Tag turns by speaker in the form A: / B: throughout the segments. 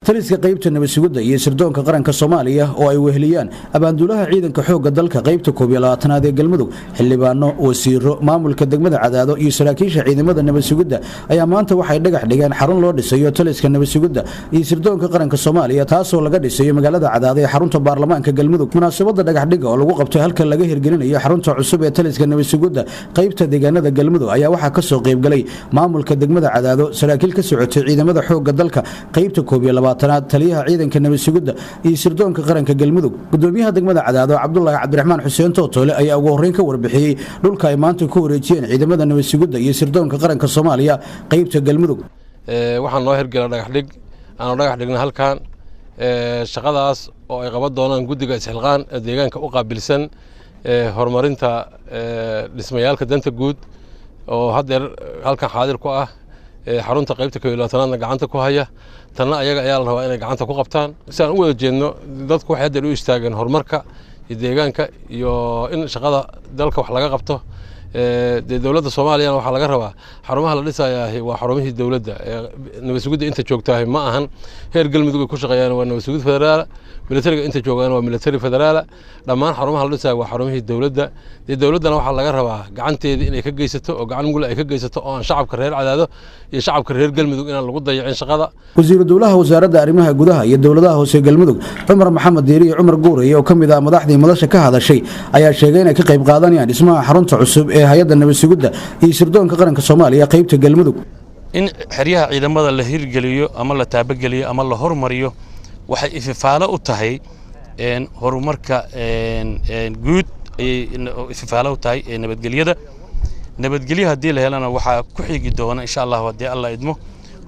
A: taliska qaybta nabadsuguda iyo sirdoonka qaranka Soomaaliya oo ay weheliyaan abaanduulaha ciidanka xoogga dalka qaybta 12aad ee Galmudug xildhibaano wasiiro maamulka degmada Cadaado iyo saraakiisha ciidamada nabadsuguda ayaa maanta waxay dhagax dhigeen xarun loo dhisayo taliska nabadsuguda iyo sirdoonka qaranka Soomaaliya taasoo laga dhisayo magaalada Cadaado ee xarunta baarlamaanka Galmudug munaasabada dhagax dhiga oo lagu qabtay halka laga hirgelinayo xarunta cusub ee taliska nabadsuguda qaybta deegaanada Galmudug ayaa waxa ka soo qayb galay maamulka degmada Cadaado saraakiil ka socotay ciidamada xoogga dalka qaybta 12 taliyaha ciidanka nabadsuguda iyo sirdoonka qaranka Galmudug gudoomiyaha degmada Cadaado Cabdullaahi Cabdiraxmaan Xuseen Tootole ayaa ugu horeyn ka warbixiyay dhulka ay maanta ku wareejiyeen ciidamada nabadsuguda iyo sirdoonka qaranka Soomaaliya qaybta Galmudug
B: waxaan loo hirgelay dhagax dhigna halkan shaqadaas oo ay qaban doonaan guddiga isxilqaan deegaanka u qaabilsan horumarinta dhismayaalka danta guud oo hadda halkan xaadir ku ah xarunta qaybta 12aad gacanta ku haya tanna ayaga ayaa la rabaa inay gacanta ku qabtaan si aan u wada jeedno dadku waxay hadda u istaageen horumarka iyo deegaanka iyo in shaqada dalka wax laga qabto dawladda Soomaaliya waxa laga rabaa xarumaha la dhisayaa waa xarumihii dawladda nabadsuguda inta joogtahay ma ahan heer Galmudug ku shaqeeyaan waa nabadsuguda federaal militariga inta joogaan waa military federaal dhammaan xarumaha la dhisayaa waa xarumihii dawladda dawladdana waxa laga rabaa gacanteedii inay ka geysato oo gacan mugul ay ka geysato oo aan shacabka reer Cadaado iyo shacabka reer Galmudug inaan lagu dayacin shaqada
A: wasiirka dawladda wasaaradda arrimaha gudaha iyo dawladaha hoose Galmudug Cumar Maxamed Diiri iyo Cumar Guuray oo kamid ah madaxdii madasha ka hadashay ayaa sheegay inay ka qayb qaadanayaan dhismaha xarunta cusub ee hay'adda nabadsuguda iyo sirdoonka qaranka Soomaaliya qaybta Galmudug
C: in xiriyaha ciidamada la hirgeliyo ama la taabageliyo ama la hormariyo waxay ififaalo u tahay horumarka guud ififaalo u tahay nabadgelyada hadii la helana waxa ku xigi doona insha Allah hadii Allah idmo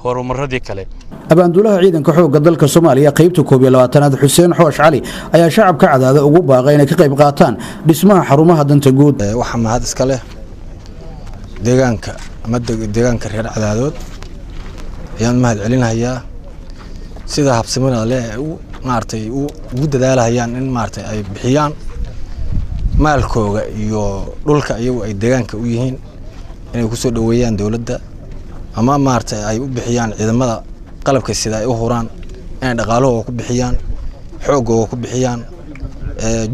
C: horumaradii kale
A: abaanduulaha ciidanka xoogga dalka Soomaaliya qaybta 12aad Xuseen Xoosh Cali ayaa shacabka Cadaado ugu baaqay inay ka qayb qaataan dhismaha xarumaha danta guud
D: waxa mahad iska leh deegaanka reer Cadaadood ayaan mahad celinayaa sida habsamada leh maartay ugu dadaalayaan in maartay ay bixiyaan maalkooga iyo dhulka iyagu ay deegaanka u yihiin inay ku soo dhaweeyaan dawladda ama maartay ay u bixiyaan ciidamada qalabka sida ay u huraan in dhaqaalahooda ku bixiyaan xoogooda ku bixiyaan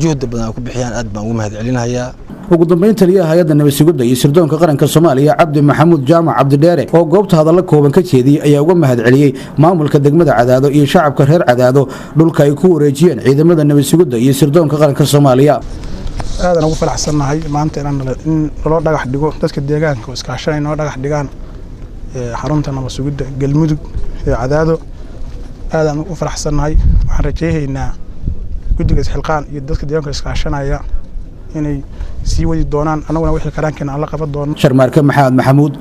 D: juhud badan ku bixiyaan aad baan ugu mahad celinayaa
A: ugu dambeyn taliyaha hay'adda nabadsuguda iyo sirdoonka qaranka Soomaaliya Cabdi Maxamuud Jaamac Cabdi Dheere oo goobta hadalka kooban ka jeediyay ayaa uga mahad celiyay maamulka degmada Cadaado iyo shacabka reer Cadaado dhulka ay ku wareejiyeen ciidamada nabadsuguda iyo sirdoonka qaranka Soomaaliya
E: aadan ugu faraxsanahay maanta in loo dhagax dhigo dadka deegaanka oo iskaashanay noo dhagax dhigaan xarunta nabadsuguda Galmudug ee Cadaado aadan ugu faraxsanahay waxaan rajaynaynaa guddiga isxilqaan iyo dadka deegaanka iskaashanaya inay sii wadi doonaan anaguna wixii karaankeena aan la qaban doono
A: Sharmaarka Maxamed Maxamuud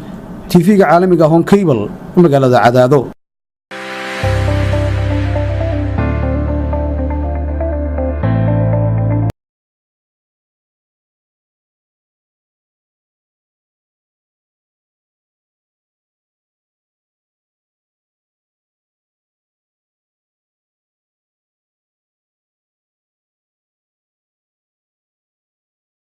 A: TV-ga caalamiga Hon Cable magaalada Cadaado.